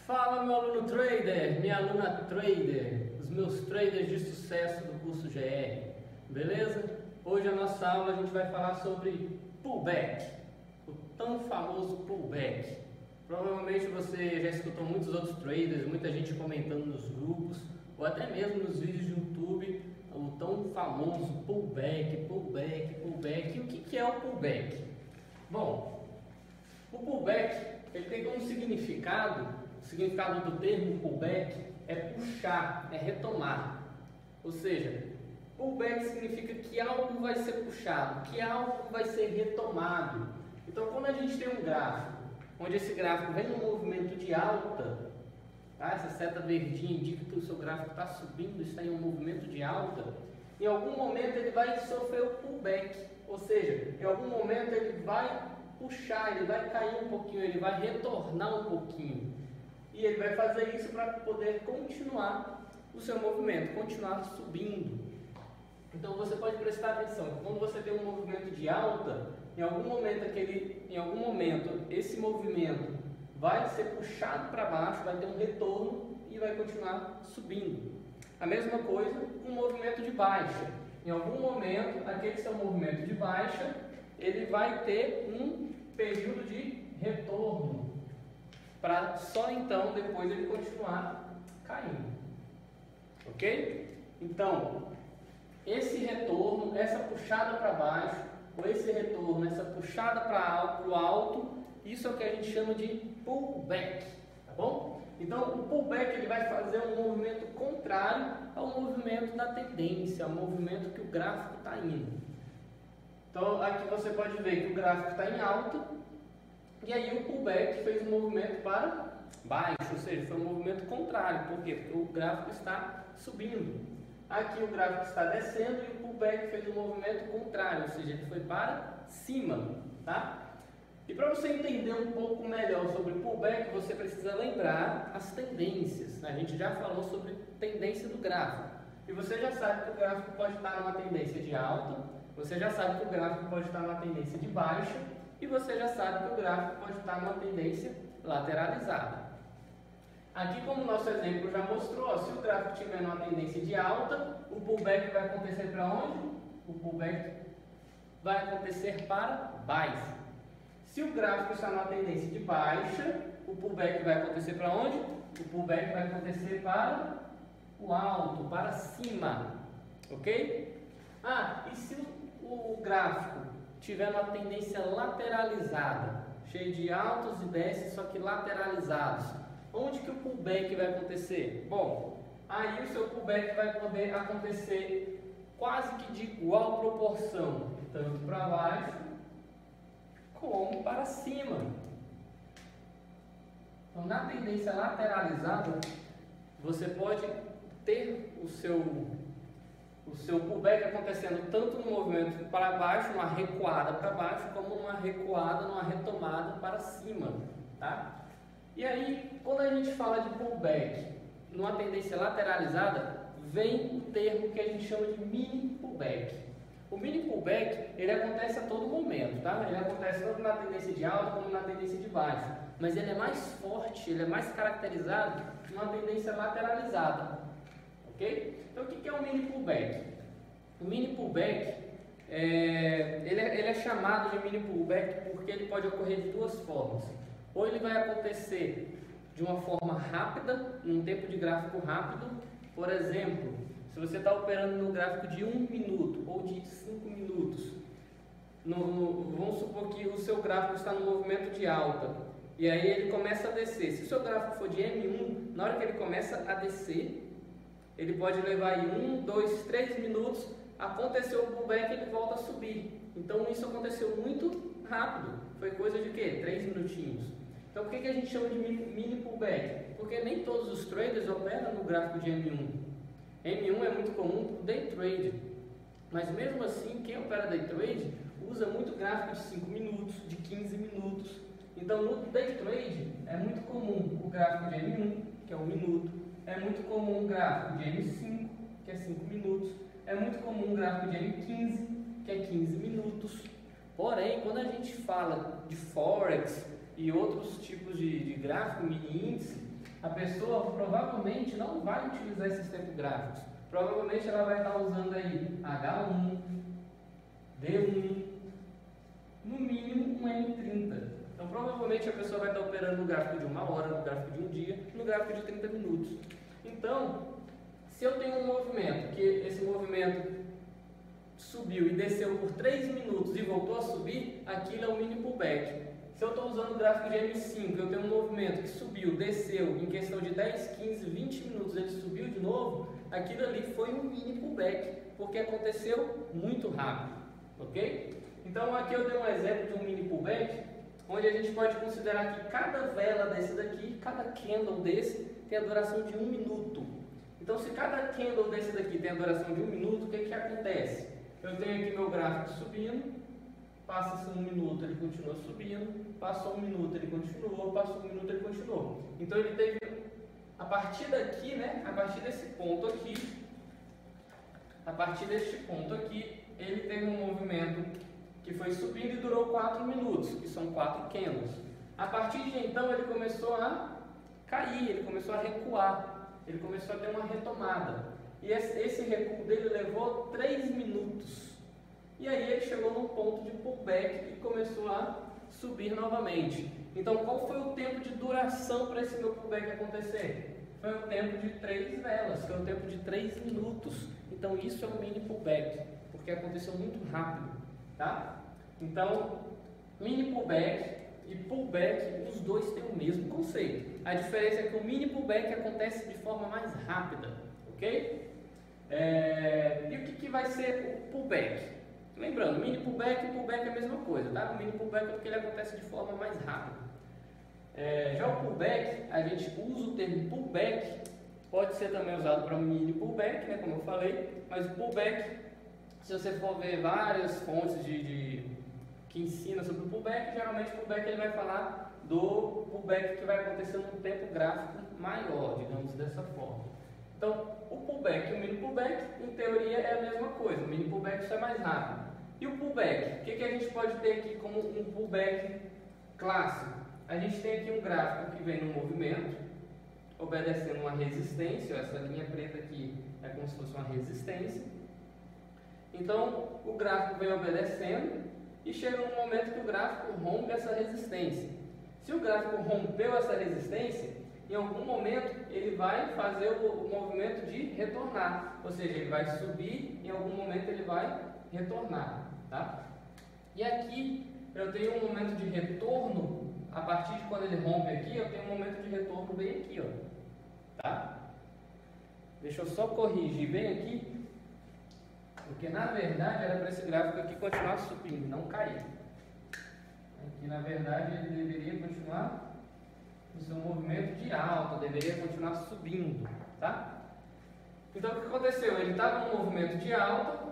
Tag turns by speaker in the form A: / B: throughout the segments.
A: Fala, meu aluno trader, minha aluna trader, os meus traders de sucesso do curso GR, beleza? Hoje a nossa aula a gente vai falar sobre pullback, o tão famoso pullback. Provavelmente você já escutou muitos outros traders, muita gente comentando nos grupos ou até mesmo nos vídeos de YouTube, o tão famoso pullback. E o que é o pullback? Bom, o pullback ele tem como significado, o significado do termo pullback é puxar, é retomar. Ou seja, pullback significa que algo vai ser puxado, que algo vai ser retomado. Então, quando a gente tem um gráfico, onde esse gráfico vem num movimento de alta, tá? Essa seta verdinha indica que o seu gráfico está subindo, está em um movimento de alta, em algum momento ele vai sofrer o pullback, ou seja, em algum momento ele vai puxar, ele vai cair um pouquinho, ele vai retornar um pouquinho. E ele vai fazer isso para poder continuar o seu movimento, continuar subindo. Então você pode prestar atenção, quando você tem um movimento de alta, em algum momento esse movimento vai ser puxado para baixo, vai ter um retorno e vai continuar subindo. A mesma coisa com o movimento de baixa. Em algum momento, aquele seu movimento de baixa, ele vai ter um período de retorno, para só então depois ele continuar caindo. Ok? Então, esse retorno, essa puxada para baixo, ou esse retorno, essa puxada para o alto, isso é o que a gente chama de pullback, tá bom? Então, o pullback ele vai fazer um movimento contrário ao movimento da tendência, ao movimento que o gráfico está indo. Então, aqui você pode ver que o gráfico está em alta, e aí o pullback fez um movimento para baixo, ou seja, foi um movimento contrário. Por quê? Porque o gráfico está subindo. Aqui o gráfico está descendo e o pullback fez um movimento contrário, ou seja, ele foi para cima, tá? E para você entender um pouco melhor sobre pullback, você precisa lembrar as tendências. A gente já falou sobre tendência do gráfico. E você já sabe que o gráfico pode estar numa tendência de alta, você já sabe que o gráfico pode estar numa tendência de baixa, e você já sabe que o gráfico pode estar numa tendência lateralizada. Aqui, como o nosso exemplo já mostrou, se o gráfico estiver numa tendência de alta, o pullback vai acontecer para onde? O pullback vai acontecer para baixo. Se o gráfico está numa tendência de baixa, o pullback vai acontecer para onde? O pullback vai acontecer para o alto, para cima. Ok? E se o gráfico tiver uma tendência lateralizada, cheio de altos e desces, só que lateralizados, onde que o pullback vai acontecer? Bom, aí o seu pullback vai poder acontecer quase que de igual proporção, tanto para baixo como para cima. Então, na tendência lateralizada, você pode ter o seu pullback acontecendo tanto no movimento para baixo, numa recuada para baixo, como numa recuada, numa retomada para cima, tá? E aí, quando a gente fala de pullback numa tendência lateralizada, vem o termo que a gente chama de mini pullback. O mini pullback, ele acontece a todo momento, tá? Ele acontece tanto na tendência de alta como na tendência de baixo, mas ele é mais forte, ele é mais caracterizado numa tendência lateralizada. Okay? Então, o que é o mini pullback? O mini pullback, ele é chamado de mini pullback porque ele pode ocorrer de duas formas. Ou ele vai acontecer de uma forma rápida, num tempo de gráfico rápido. Por exemplo, se você está operando no gráfico de 1 minuto ou de 5 minutos, vamos supor que o seu gráfico está no movimento de alta, e aí ele começa a descer. Se o seu gráfico for de M1, na hora que ele começa a descer, ele pode levar aí 1, 2, 3 minutos, aconteceu o pullback e ele volta a subir. Então isso aconteceu muito rápido, foi coisa de quê? 3 minutinhos. Então por que a gente chama de mini pullback? Porque nem todos os traders operam no gráfico de M1. M1 é muito comum para o day trade, mas mesmo assim quem opera day trade usa muito gráfico de 5 minutos, de 15 minutos. Então no day trade é muito comum o gráfico de M1, que é 1 minuto. É muito comum um gráfico de M5, que é 5 minutos. É muito comum um gráfico de M15, que é 15 minutos. Porém, quando a gente fala de Forex e outros tipos de gráfico, mini índice, a pessoa provavelmente não vai utilizar esses tempos gráficos. Provavelmente ela vai estar usando aí H1, D1, no mínimo um M30. Então provavelmente a pessoa vai estar operando no gráfico de 1 hora, no gráfico de um dia, no gráfico de 30 minutos. Então, se eu tenho um movimento, que esse movimento subiu e desceu por 3 minutos e voltou a subir, aquilo é um mini pullback. Se eu estou usando o gráfico de M5, eu tenho um movimento que subiu, desceu, em questão de 10, 15, 20 minutos ele subiu de novo, aquilo ali foi um mini pullback, porque aconteceu muito rápido, ok? Então aqui eu dei um exemplo de um mini pullback, onde a gente pode considerar que cada vela desse daqui, cada candle desse, tem a duração de 1 minuto. Então se cada candle desse daqui tem a duração de 1 minuto, o que que acontece? Eu tenho aqui meu gráfico subindo, passa-se 1 minuto, ele continua subindo, passou 1 minuto, ele continuou, passou 1 minuto, ele continuou. Então ele teve, a partir daqui, né, a partir desse ponto aqui, a partir deste ponto aqui, ele teve um movimento que foi subindo e durou 4 minutos, que são 4 candles. A partir de então ele começou a cair, ele começou a recuar, ele começou a ter uma retomada. E esse recuo dele levou 3 minutos. E aí ele chegou num ponto de pullback e começou a subir novamente. Então qual foi o tempo de duração para esse meu pullback acontecer? Foi o tempo de 3 velas, foi o tempo de 3 minutos. Então isso é um mini pullback, porque aconteceu muito rápido, tá? Então, mini pullback e pullback, os dois têm o mesmo conceito. A diferença é que o mini pullback acontece de forma mais rápida, ok? E o que vai ser o pullback? Lembrando, mini pullback e pullback é a mesma coisa, tá? O mini pullback é porque ele acontece de forma mais rápida. Já o pullback, a gente usa o termo pullback, pode ser também usado para mini pullback, né, como eu falei, mas o pullback, se você for ver várias fontes que ensina sobre o pullback, geralmente o pullback ele vai falar do pullback que vai acontecer num tempo gráfico maior, digamos dessa forma. Então, o pullback e o mini pullback, em teoria, é a mesma coisa. O mini pullback só é mais rápido. E o pullback? O que a gente pode ter aqui como um pullback clássico? A gente tem aqui um gráfico que vem no movimento, obedecendo uma resistência. Essa linha preta aqui é como se fosse uma resistência. Então, o gráfico vem obedecendo e chega num momento que o gráfico rompe essa resistência. Se o gráfico rompeu essa resistência, em algum momento ele vai fazer o movimento de retornar, ou seja, ele vai subir, em algum momento ele vai retornar, tá? E aqui eu tenho um momento de retorno, a partir de quando ele rompe aqui, eu tenho um momento de retorno bem aqui, ó, tá? Deixa eu só corrigir bem aqui, porque na verdade era para esse gráfico aqui continuar subindo, não cair. Aqui na verdade ele deveria continuar no seu movimento de alta, deveria continuar subindo, tá? Então o que aconteceu? Ele estava no movimento de alta,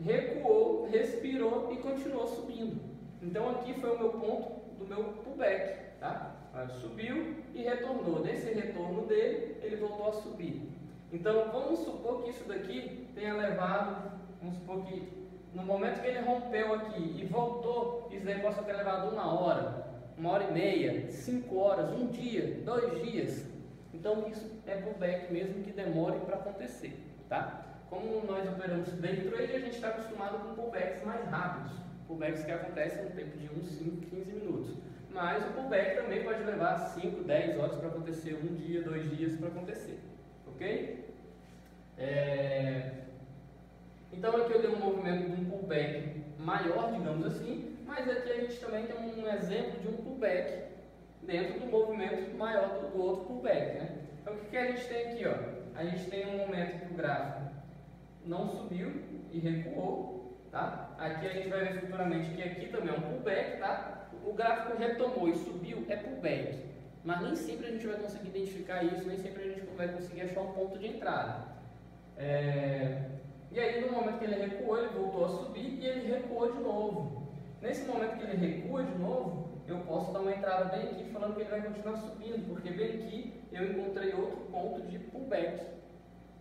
A: recuou, respirou e continuou subindo. Então aqui foi o meu ponto do meu pullback, tá? Subiu e retornou. Nesse retorno dele, ele voltou a subir. Então vamos supor que isso daqui tenha levado, vamos supor que no momento que ele rompeu aqui e voltou, isso daí possa ter levado 1 hora. 1h30, 5 horas, 1 dia, 2 dias. Então isso é pullback mesmo que demore para acontecer, tá? Como nós operamos day trade, a gente está acostumado com pullbacks mais rápidos, pullbacks que acontecem no tempo de 1, 5, 15 minutos. Mas o pullback também pode levar 5, 10 horas para acontecer, 1 dia, 2 dias para acontecer, ok? Então aqui eu dei um movimento de um pullback maior, digamos assim, mas aqui a gente também tem um exemplo de um pullback dentro do movimento maior do outro pullback, né? Então o que a gente tem aqui, ó? A gente tem um momento que o gráfico não subiu e recuou, tá? Aqui a gente vai ver futuramente que aqui também é um pullback, tá? O gráfico retomou e subiu, é pullback, mas nem sempre a gente vai conseguir identificar isso, nem sempre a gente vai conseguir achar um ponto de entrada. E aí no momento que ele recuou, ele voltou a subir e ele recuou de novo. Nesse momento que ele recua de novo, eu posso dar uma entrada bem aqui falando que ele vai continuar subindo, porque bem aqui eu encontrei outro ponto de pullback.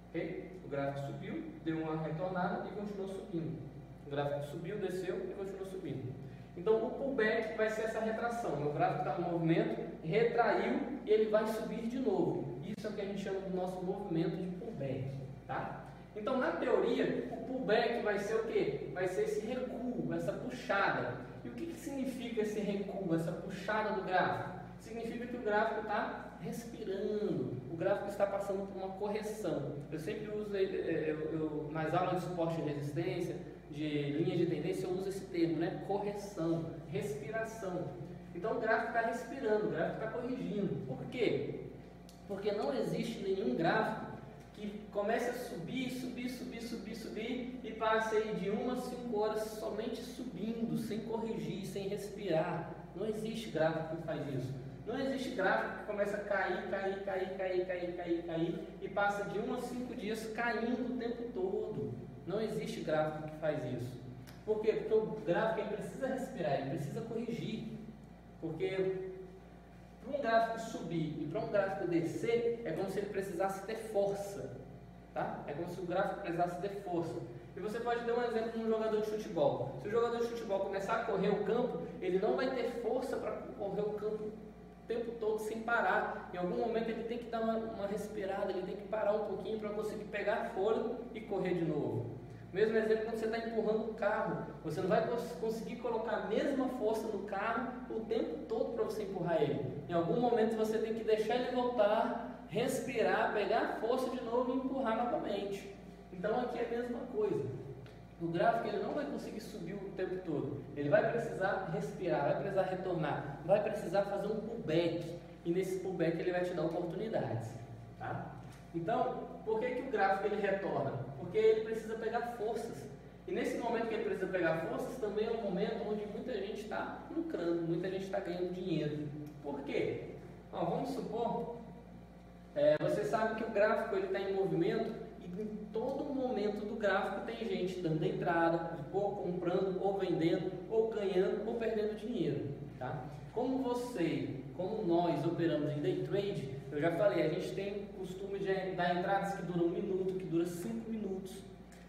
A: Okay? O gráfico subiu, deu uma retornada e continuou subindo. O gráfico subiu, desceu e continuou subindo. Então o pullback vai ser essa retração. O gráfico está no movimento, retraiu e ele vai subir de novo. Isso é o que a gente chama do nosso movimento de pullback, tá? Então na teoria o pullback vai ser o quê? Vai ser esse recuo, essa puxada. E o que significa esse recuo, essa puxada do gráfico? Significa que o gráfico está respirando, o gráfico está passando por uma correção. Eu sempre uso, nas aulas de suporte de resistência, de linha de tendência, eu uso esse termo, né? Correção, respiração. Então o gráfico está respirando, o gráfico está corrigindo. Por quê? Porque não existe nenhum gráfico que comece a subir e passe aí de 1 a 5 horas somente subindo, sem corrigir, sem respirar. Não existe gráfico que faz isso. Não existe gráfico que começa a cair e passa de 1 a 5 dias caindo o tempo todo. Não existe gráfico que faz isso. Por quê? Porque o gráfico ele precisa respirar, ele precisa corrigir. Porque para um gráfico subir e para um gráfico descer, é como se ele precisasse ter força. Tá? É como se o gráfico precisasse ter força. E você pode dar um exemplo de um jogador de futebol. Se o jogador de futebol começar a correr o campo, ele não vai ter força para correr o campo o tempo todo sem parar. Em algum momento ele tem que dar uma respirada, ele tem que parar um pouquinho para conseguir pegar fôlego e correr de novo. Mesmo exemplo quando você está empurrando o carro, você não vai conseguir colocar a mesma força no carro o tempo todo para você empurrar ele. Em algum momento você tem que deixar ele voltar, respirar, pegar força de novo e empurrar novamente. Então aqui é a mesma coisa. O gráfico ele não vai conseguir subir o tempo todo. Ele vai precisar respirar, vai precisar retornar, vai precisar fazer um pullback. E nesse pullback ele vai te dar oportunidades. Tá? Então, por que o gráfico ele retorna? Porque ele precisa pegar forças. E nesse momento que ele precisa pegar forças, também é um momento onde muita gente está lucrando, muita gente está ganhando dinheiro. Por quê? Ó, vamos supor, você sabe que o gráfico está em movimento e em todo momento do gráfico tem gente dando entrada, ou comprando, ou vendendo, ou ganhando, ou perdendo dinheiro. Tá? Como nós operamos em day trade, eu já falei, a gente tem o costume de dar entradas que duram 1 minuto, que duram 5 minutos.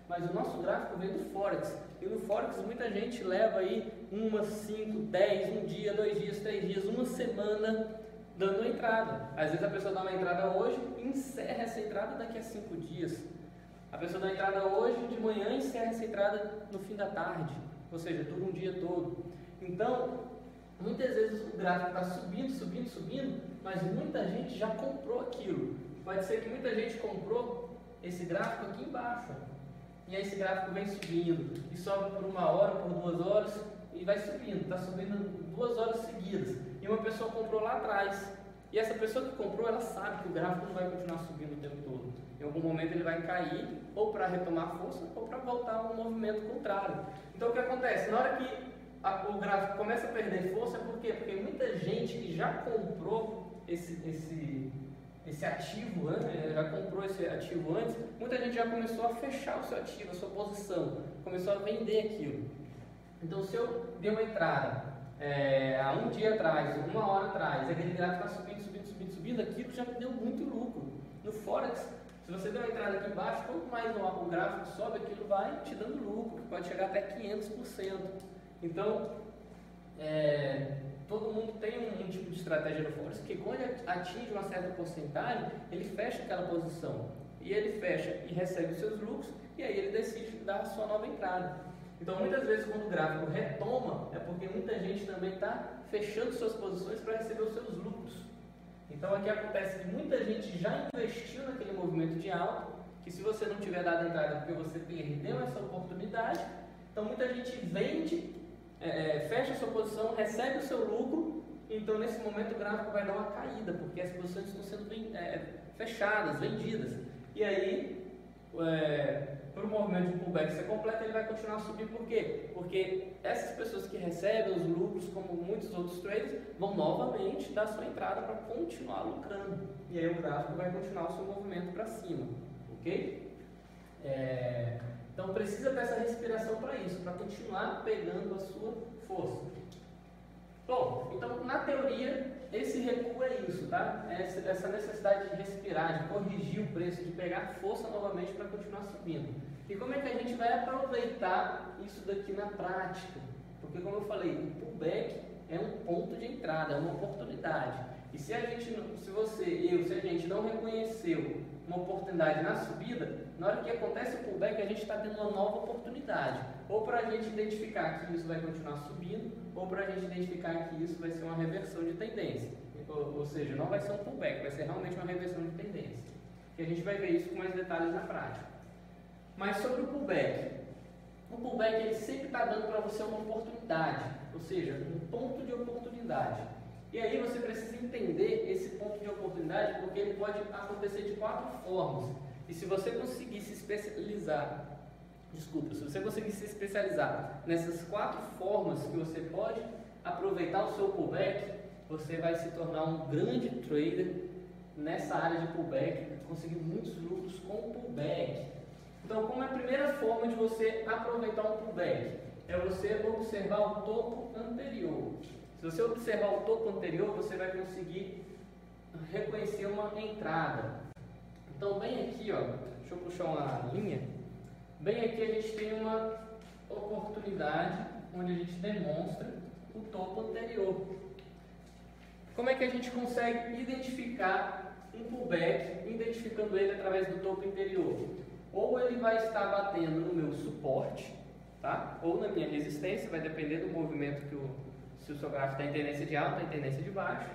A: Mas o nosso gráfico vem do Forex. E no Forex muita gente leva aí 1, 5, 10, 1 dia, 2 dias, 3 dias, 1 semana dando entrada. Às vezes a pessoa dá uma entrada hoje e encerra essa entrada daqui a 5 dias. A pessoa dá entrada hoje de manhã e encerra essa entrada no fim da tarde. Ou seja, dura um dia todo. Então, muitas vezes o gráfico está subindo, mas muita gente já comprou aquilo. Pode ser que muita gente comprou esse gráfico aqui embaixo. E aí esse gráfico vem subindo e sobe por 1 hora, por 2 horas e vai subindo. Está subindo 2 horas seguidas. E uma pessoa comprou lá atrás. E essa pessoa que comprou, ela sabe que o gráfico não vai continuar subindo o tempo todo. Em algum momento ele vai cair, ou para retomar força, ou para voltar a um movimento contrário. Então o que acontece? Na hora que o gráfico começa a perder força, por quê? Porque muita gente que já comprou esse ativo, né? Já comprou esse ativo antes, muita gente já começou a fechar o seu ativo, a sua posição, começou a vender aquilo. Então se eu dei uma entrada há 1 dia atrás, 1 hora atrás, aquele gráfico está subindo, aquilo já me deu muito lucro. No Forex, se você deu uma entrada aqui embaixo, quanto mais o gráfico sobe, aquilo vai te dando lucro, pode chegar até 500%. Então, todo mundo tem um tipo de estratégia no Forex, que quando ele atinge uma certa porcentagem, ele fecha aquela posição. E ele fecha e recebe os seus lucros, e aí ele decide dar a sua nova entrada. Então, muitas vezes, quando o gráfico retoma, é porque muita gente também está fechando suas posições para receber os seus lucros. Então, aqui acontece que muita gente já investiu naquele movimento de alta, que se você não tiver dado entrada porque você perdeu essa oportunidade, então muita gente vende, fecha a sua posição, recebe o seu lucro, então nesse momento o gráfico vai dar uma caída, porque as posições estão sendo fechadas, vendidas. E aí, para o movimento de pullback ser completo, ele vai continuar a subir. Por quê? Porque essas pessoas que recebem os lucros, como muitos outros traders, vão novamente dar sua entrada para continuar lucrando. E aí o gráfico vai continuar o seu movimento para cima. Ok? Então precisa ter essa respiração para isso, para continuar pegando a sua força. Bom, então na teoria esse recuo é isso, tá? Essa necessidade de respirar, de corrigir o preço, de pegar força novamente para continuar subindo. E como é que a gente vai aproveitar isso daqui na prática? Porque, como eu falei, o pullback é um ponto de entrada, é uma oportunidade. E se a gente não reconheceu uma oportunidade na subida, na hora que acontece o pullback, a gente está tendo uma nova oportunidade. Ou para a gente identificar que isso vai continuar subindo, ou para a gente identificar que isso vai ser uma reversão de tendência. Ou seja, não vai ser um pullback, vai ser realmente uma reversão de tendência. E a gente vai ver isso com mais detalhes na prática. Mas sobre o pullback ele sempre está dando para você uma oportunidade, ou seja, um ponto de oportunidade. E aí você precisa entender esse ponto de oportunidade, porque ele pode acontecer de 4 formas. E se você conseguir se especializar, nessas 4 formas que você pode aproveitar o seu pullback, você vai se tornar um grande trader nessa área de pullback, conseguir muitos lucros com o pullback. Então, como é a primeira forma de você aproveitar um pullback? É você observar o topo anterior. Se você observar o topo anterior, você vai conseguir reconhecer uma entrada. Então, bem aqui, ó, deixa eu puxar uma linha. Bem aqui a gente tem uma oportunidade onde a gente demonstra o topo anterior. Como é que a gente consegue identificar um pullback, identificando ele através do topo anterior? Ou ele vai estar batendo no meu suporte, tá? Ou na minha resistência, vai depender do movimento se o seu gráfico está em tendência de alta, em tendência de baixo.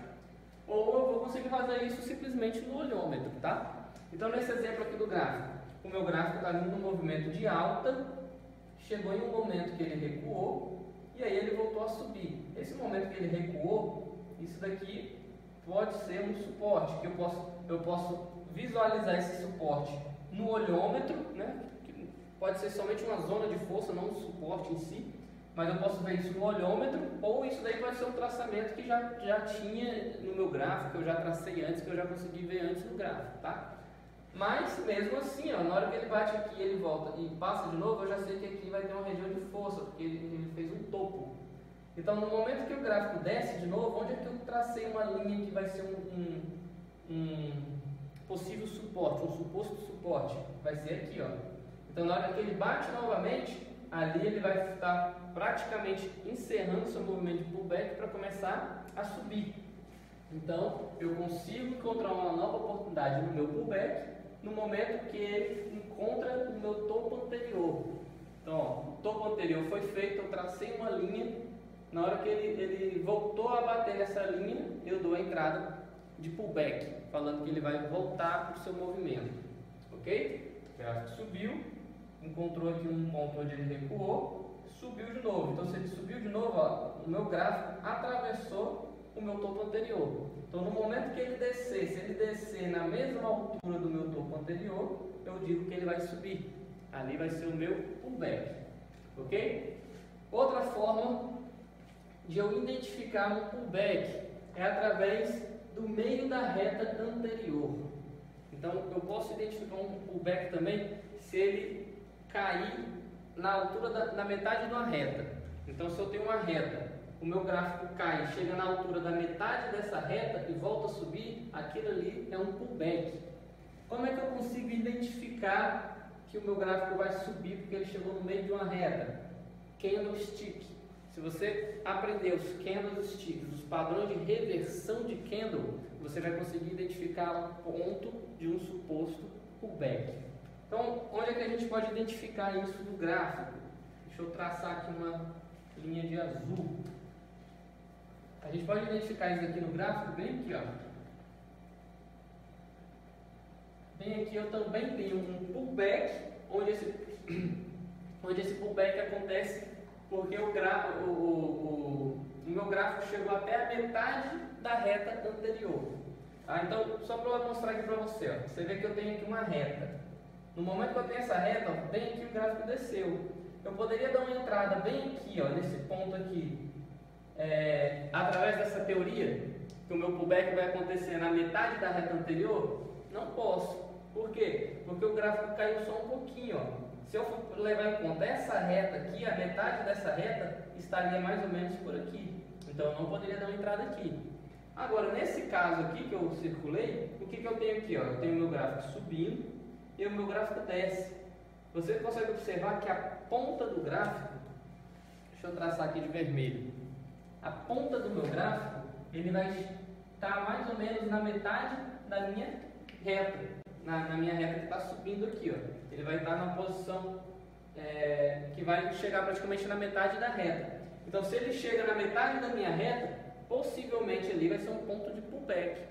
A: Ou eu vou conseguir fazer isso simplesmente no olhômetro, tá? Então, nesse exemplo aqui do gráfico, o meu gráfico está vindo no movimento de alta, chegou em um momento que ele recuou, e aí ele voltou a subir. Esse momento que ele recuou, isso daqui pode ser um suporte, que eu posso visualizar esse suporte no olhômetro, né? Que pode ser somente uma zona de força, não um suporte em si, mas eu posso ver isso no olhômetro, ou isso daí pode ser um traçamento que já tinha no meu gráfico, que eu já tracei antes, que eu já consegui ver antes no gráfico, tá? Mas mesmo assim, ó, na hora que ele bate aqui, ele volta e passa de novo, eu já sei que aqui vai ter uma região de força, porque ele fez um topo. Então, no momento que o gráfico desce de novo, onde é que eu tracei uma linha que vai ser um possível suporte, um suposto suporte? Vai ser aqui, ó. Então, na hora que ele bate novamente, ali ele vai estar praticamente encerrando seu movimento de pullback para começar a subir. Então, eu consigo encontrar uma nova oportunidade no meu pullback no momento que ele encontra o meu topo anterior. Então, ó, o topo anterior foi feito, eu tracei uma linha. Na hora que ele voltou a bater nessa linha, eu dou a entrada de pullback, falando que ele vai voltar para o seu movimento. Ok? O gráfico subiu, encontrou aqui um ponto onde ele recuou, subiu de novo. Então, se ele subiu de novo, ó, o meu gráfico atravessou o meu topo anterior. Então, no momento que ele descer, se ele descer na mesma altura do meu topo anterior, eu digo que ele vai subir. Ali vai ser o meu pullback. Ok? Outra forma de eu identificar um pullback é através do meio da reta anterior. Então, eu posso identificar um pullback também se ele cair na altura na metade de uma reta. Então, se eu tenho uma reta, o meu gráfico cai, chega na altura da metade dessa reta e volta a subir, aquilo ali é um pullback. Como é que eu consigo identificar que o meu gráfico vai subir porque ele chegou no meio de uma reta? Candlestick. Se você aprender os candlesticks, os padrões de reversão de candle, você vai conseguir identificar um ponto de um suposto pullback. Então, onde é que a gente pode identificar isso no gráfico? Deixa eu traçar aqui uma linha de azul. A gente pode identificar isso aqui no gráfico, bem aqui, ó. Bem aqui eu também tenho um pullback, onde esse pullback acontece porque o meu gráfico chegou até a metade da reta anterior. Tá? Então, só para eu mostrar aqui para você, ó. Você vê que eu tenho aqui uma reta. No momento que eu tenho essa reta, ó, bem aqui o gráfico desceu. Eu poderia dar uma entrada bem aqui, ó, nesse ponto aqui, através dessa teoria, que o meu pullback vai acontecer na metade da reta anterior. Não posso. Por quê? Porque o gráfico caiu só um pouquinho, ó. Se eu for levar em conta essa reta aqui, a metade dessa reta estaria mais ou menos por aqui. Então, eu não poderia dar uma entrada aqui. Agora, nesse caso aqui que eu circulei, o que eu tenho aqui? Ó? Eu tenho o meu gráfico subindo e o meu gráfico desce. Você consegue observar que a ponta do gráfico, deixa deixa eu traçar aqui de vermelho. A ponta do meu gráfico, ele vai estar mais ou menos na metade da minha reta, na minha reta que está subindo aqui, ó. Ele vai estar na posição que vai chegar praticamente na metade da reta. Então, se ele chega na metade da minha reta, possivelmente ali vai ser um ponto de pullback.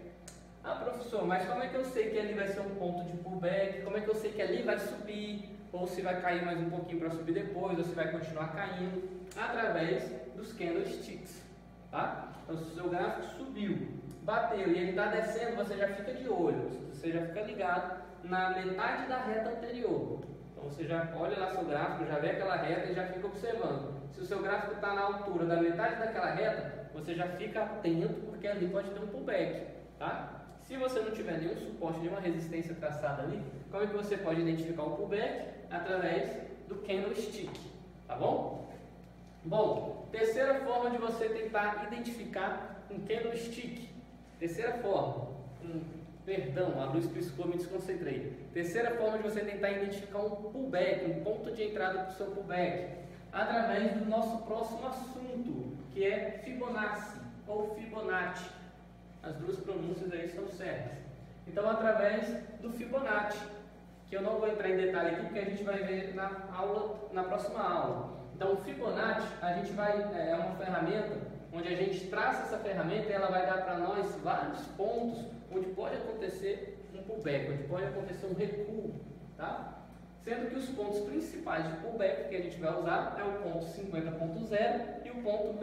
A: Ah, professor, mas como é que eu sei que ali vai ser um ponto de pullback? Como é que eu sei que ali vai subir? Ou se vai cair mais um pouquinho para subir depois, ou se vai continuar caindo? Através dos candlesticks, tá? Então, se o seu gráfico subiu, bateu e ele está descendo, você já fica de olho, você já fica ligado na metade da reta anterior. Então, você já olha lá seu gráfico, já vê aquela reta e já fica observando. Se o seu gráfico está na altura da metade daquela reta, você já fica atento, porque ali pode ter um pullback, tá? Se você não tiver nenhum suporte, nenhuma resistência traçada ali, como é que você pode identificar o pullback? Através do candlestick, tá bom? Bom, terceira forma de você tentar identificar um candlestick. Terceira forma, perdão, a luz piscou, me desconcentrei. Terceira forma de você tentar identificar um pullback, um ponto de entrada para o seu pullback, através do nosso próximo assunto, que é Fibonacci ou Fibonacci. As duas pronúncias aí estão certas. Então, através do Fibonacci, que eu não vou entrar em detalhe aqui, porque a gente vai ver na próxima aula. Então, o Fibonacci, a gente é uma ferramenta onde a gente traça essa ferramenta e ela vai dar para nós vários pontos onde pode acontecer um pullback, onde pode acontecer um recuo, tá? Sendo que os pontos principais de pullback que a gente vai usar é o ponto 50.0 e o ponto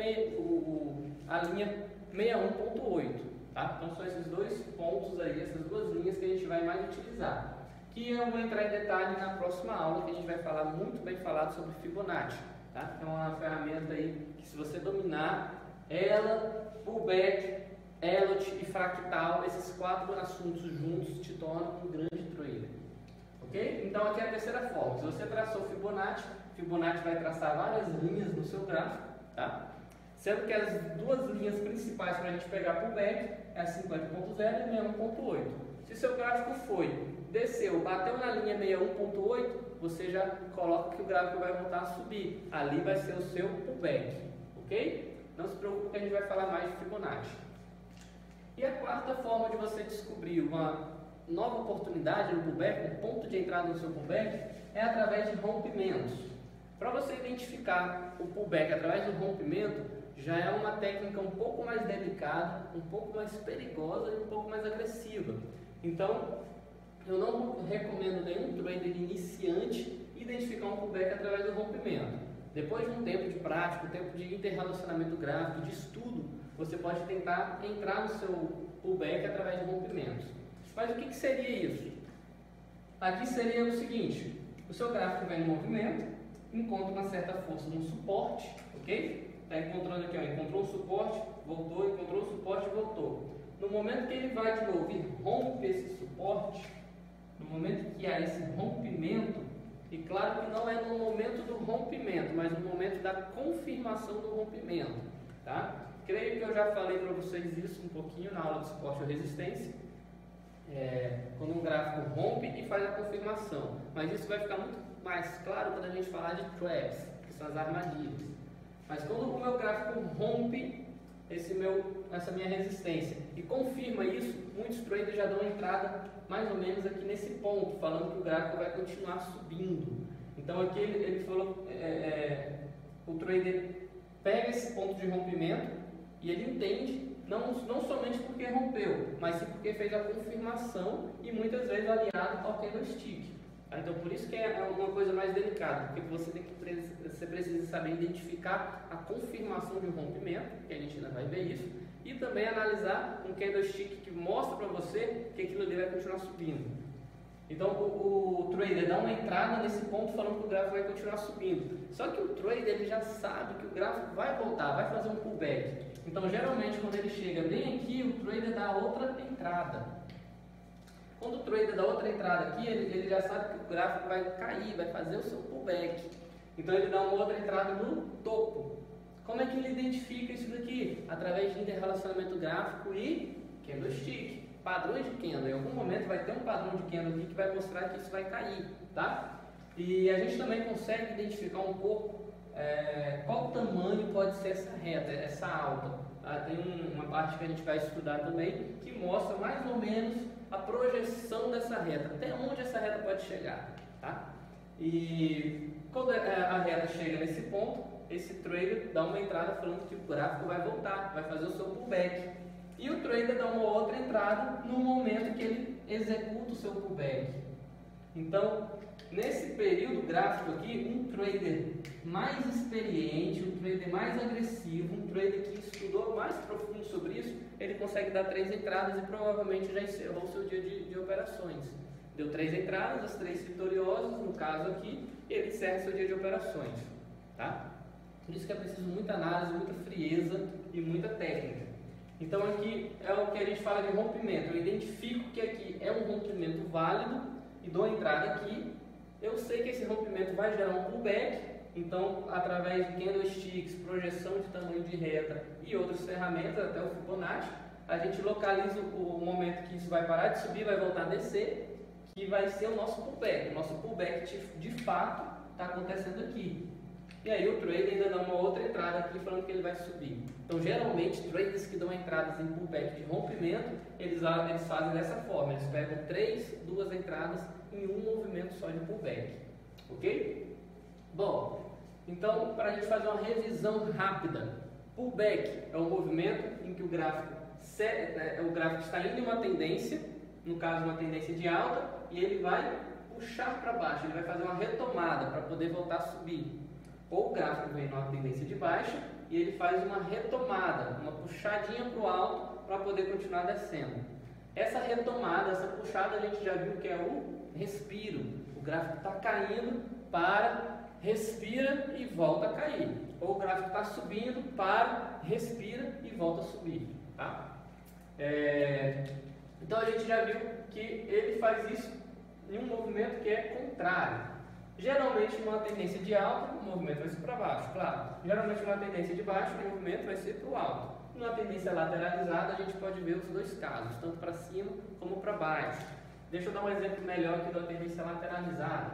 A: a linha 61.8. Tá? Então são esses dois pontos aí, essas duas linhas que a gente vai mais utilizar. Que eu vou entrar em detalhe na próxima aula, que a gente vai falar muito bem falado sobre Fibonacci. Tá? É uma ferramenta aí que, se você dominar ela, pullback, Elliott e fractal, esses quatro assuntos juntos te tornam um grande trader. Ok? Então aqui é a terceira forma. Se você traçou Fibonacci, Fibonacci vai traçar várias linhas no seu gráfico, tá? Sendo que as duas linhas principais para a gente pegar pullback é a 50.0 e a 61.8. Se seu gráfico desceu, bateu na linha 61.8, você já coloca que o gráfico vai voltar a subir. Ali vai ser o seu pullback, ok? Não se preocupe que a gente vai falar mais de Fibonacci. E a quarta forma de você descobrir uma nova oportunidade no pullback, um ponto de entrada no seu pullback, é através de rompimentos. Para você identificar o pullback através do rompimento, já é uma técnica um pouco mais delicada, um pouco mais perigosa e um pouco mais agressiva. Então, eu não recomendo nenhum trader iniciante identificar um pullback através do rompimento. Depois de um tempo de prática, um tempo de interrelacionamento gráfico, de estudo, você pode tentar entrar no seu pullback através de rompimentos. Mas o que seria isso? Aqui seria o seguinte: o seu gráfico vem em movimento, encontra uma certa força no suporte, ok? Está encontrando aqui, ó, encontrou o suporte, voltou, encontrou o suporte e voltou. No momento que ele vai de novo e rompe esse suporte, no momento que há esse rompimento, e claro que não é no momento do rompimento, mas no momento da confirmação do rompimento, tá? Creio que eu já falei para vocês isso um pouquinho na aula de suporte ou resistência, quando um gráfico rompe e faz a confirmação, mas isso vai ficar muito mais claro quando a gente falar de traps, que são as armadilhas. Mas quando o meu gráfico rompe essa minha resistência e confirma isso, muitos traders já dão entrada mais ou menos aqui nesse ponto, falando que o gráfico vai continuar subindo. Então aqui ele falou, o trader pega esse ponto de rompimento e ele entende, não somente porque rompeu, mas sim porque fez a confirmação e muitas vezes aliado ao candlestick. Então, por isso que é uma coisa mais delicada, porque você precisa saber identificar a confirmação de um rompimento, que a gente ainda vai ver isso, e também analisar um candlestick que mostra para você que aquilo ali vai continuar subindo. Então, o trader dá uma entrada nesse ponto falando que o gráfico vai continuar subindo. Só que o trader ele já sabe que o gráfico vai voltar, vai fazer um pullback. Então, geralmente, quando ele chega bem aqui, o trader dá outra entrada. Quando o trader dá outra entrada aqui, ele já sabe que o gráfico vai cair, vai fazer o seu pullback. Então ele dá uma outra entrada no topo. Como é que ele identifica isso daqui? Através de interrelacionamento gráfico e candlestick. Padrões de candle. Em algum momento vai ter um padrão de candle aqui que vai mostrar que isso vai cair, tá? E a gente também consegue identificar um pouco qual tamanho pode ser essa reta, essa alta. Tem uma parte que a gente vai estudar também que mostra mais ou menos a projeção dessa reta, até onde essa reta pode chegar. Tá? E quando a reta chega nesse ponto, esse trader dá uma entrada falando que o gráfico vai voltar, vai fazer o seu pullback. E o trader dá uma outra entrada no momento que ele executa o seu pullback. Então, nesse período gráfico aqui, um trader mais experiente, um trader mais agressivo, um trader que estudou mais profundo sobre isso, ele consegue dar 3 entradas e provavelmente já encerrou o seu dia de operações. Deu 3 entradas, as 3 vitoriosas, no caso aqui, e ele encerra seu dia de operações. Tá? Por isso que é preciso muita análise, muita frieza e muita técnica. Então aqui é o que a gente fala de rompimento. Eu identifico que aqui é um rompimento válido e dou a entrada aqui. Eu sei que esse rompimento vai gerar um pullback, então através de candlesticks, projeção de tamanho de reta e outras ferramentas, até o Fibonacci, a gente localiza o momento que isso vai parar de subir, vai voltar a descer, que vai ser o nosso pullback. O nosso pullback de fato está acontecendo aqui. E aí o trader ainda dá uma outra entrada aqui falando que ele vai subir. Então geralmente traders que dão entradas em pullback de rompimento, eles fazem dessa forma, eles pegam 2 entradas em um movimento só de pullback. Ok? Bom, então para a gente fazer uma revisão rápida, pullback é um movimento em que o gráfico está indo em uma tendência, no caso uma tendência de alta, e ele vai puxar para baixo, ele vai fazer uma retomada para poder voltar a subir. Ou o gráfico vem numa tendência de baixa e ele faz uma retomada, uma puxadinha para o alto para poder continuar descendo. Essa retomada, essa puxada, a gente já viu que é o respiro. O gráfico está caindo, para, respira e volta a cair. Ou o gráfico está subindo, para, respira e volta a subir. Tá? Então a gente já viu que ele faz isso em um movimento que é contrário. Geralmente, numa tendência de alta, o movimento vai ser para baixo, claro. Geralmente, numa tendência de baixo, o movimento vai ser para o alto. Numa tendência lateralizada, a gente pode ver os 2 casos, tanto para cima como para baixo. Deixa eu dar um exemplo melhor aqui da tendência lateralizada.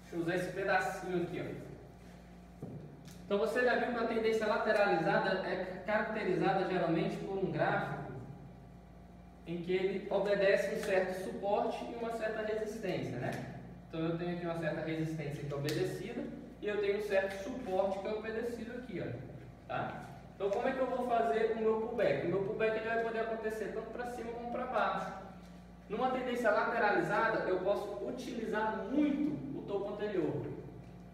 A: Deixa eu usar esse pedacinho aqui, ó. Então, você já viu que uma tendência lateralizada é caracterizada geralmente por um gráfico em que ele obedece um certo suporte e uma certa resistência, né? Então eu tenho aqui uma certa resistência que é obedecida e eu tenho um certo suporte que é obedecido aqui, ó. Tá? Então como é que eu vou fazer o meu pullback? O meu pullback ele vai poder acontecer tanto para cima como para baixo. Numa tendência lateralizada eu posso utilizar muito o topo anterior.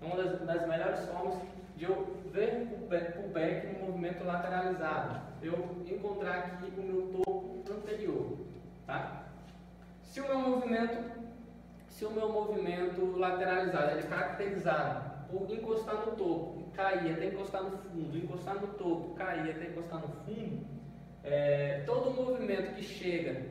A: Uma das melhores formas de eu ver pullback no movimento lateralizado, eu encontrar aqui o meu topo anterior, tá? Se o meu movimento lateralizado ele é caracterizado por encostar no topo, cair até encostar no fundo, encostar no topo, cair até encostar no fundo, todo movimento que chega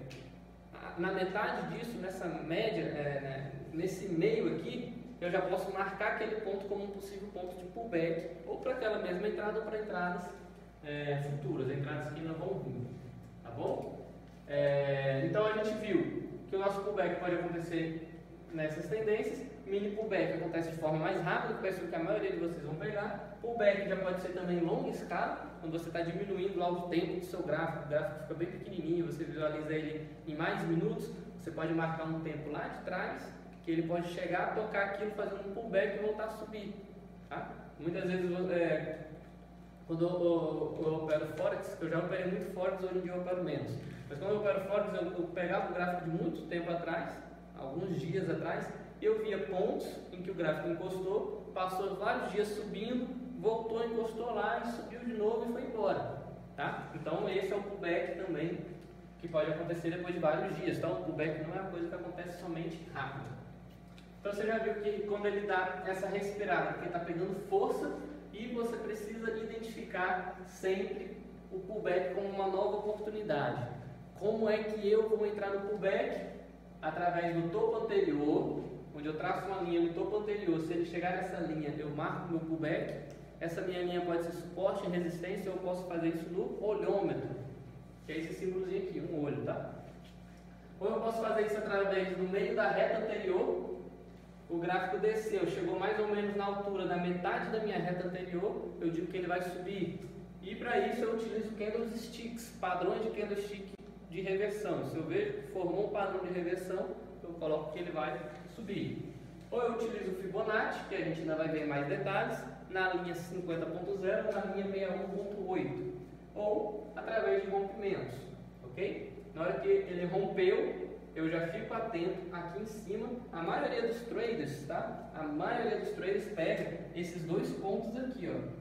A: na metade disso, nessa média, nesse meio aqui, eu já posso marcar aquele ponto como um possível ponto de pullback, ou para aquela mesma entrada ou para entradas futuras, entradas que ainda vão vir, tá bom? Então a gente viu que o nosso pullback pode acontecer nessas tendências. Mini pullback acontece de forma mais rápida, que parece que a maioria de vocês vão pegar. Pullback já pode ser também longa escala, quando você está diminuindo lá o tempo do seu gráfico, o gráfico fica bem pequenininho, você visualiza ele em mais minutos, você pode marcar um tempo lá de trás, que ele pode chegar, tocar aquilo, fazendo um pullback e voltar a subir. Tá? Muitas vezes, quando eu opero Forex, eu já operei muito Forex, hoje em dia eu opero menos. Mas quando eu opero Forex, eu pegava o gráfico de muito tempo atrás, alguns dias atrás, e eu via pontos em que o gráfico encostou, passou vários dias subindo, voltou, encostou lá e subiu de novo e foi embora. Tá? Então esse é um pullback também que pode acontecer depois de vários dias. Então o pullback não é uma coisa que acontece somente rápido. Então você já viu que quando ele dá essa respirada, porque está pegando força e você precisa identificar sempre o pullback como uma nova oportunidade. Como é que eu vou entrar no pullback? Através do topo anterior, onde eu traço uma linha no topo anterior. Se ele chegar nessa linha, eu marco meu pullback. Essa minha linha pode ser suporte e resistência, ou eu posso fazer isso no olhômetro, que é esse símbolozinho aqui, um olho, tá? Ou eu posso fazer isso através do meio da reta anterior, o gráfico desceu, chegou mais ou menos na altura da metade da minha reta anterior, eu digo que ele vai subir. E para isso eu utilizo candlesticks, padrões de candlestick de reversão. Se eu vejo que formou um padrão de reversão, eu coloco que ele vai subir. Ou eu utilizo o Fibonacci, que a gente ainda vai ver mais detalhes, na linha 50.0 ou na linha 61.8. Ou através de rompimentos, ok? Na hora que ele rompeu, eu já fico atento aqui em cima. A maioria dos traders, tá? A maioria dos traders pega esses dois pontos aqui, ó.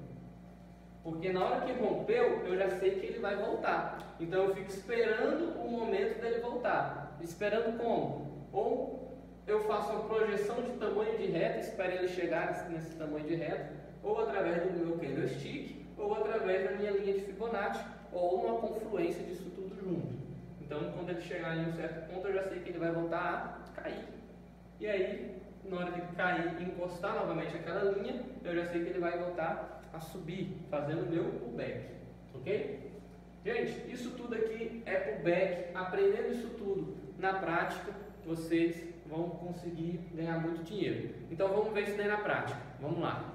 A: Porque na hora que rompeu, eu já sei que ele vai voltar. Então eu fico esperando o momento dele voltar. Esperando como? Ou eu faço uma projeção de tamanho de reta, espero ele chegar nesse tamanho de reta, ou através do meu candlestick, ou através da minha linha de Fibonacci, ou uma confluência disso tudo junto. Então quando ele chegar em um certo ponto, eu já sei que ele vai voltar a cair. E aí, na hora de cair e encostar novamente aquela linha, eu já sei que ele vai voltar a subir, fazendo o meu pullback, ok? Gente, isso tudo aqui é pullback. Aprendendo isso tudo na prática, vocês vão conseguir ganhar muito dinheiro. Então vamos ver isso daí na prática. Vamos lá.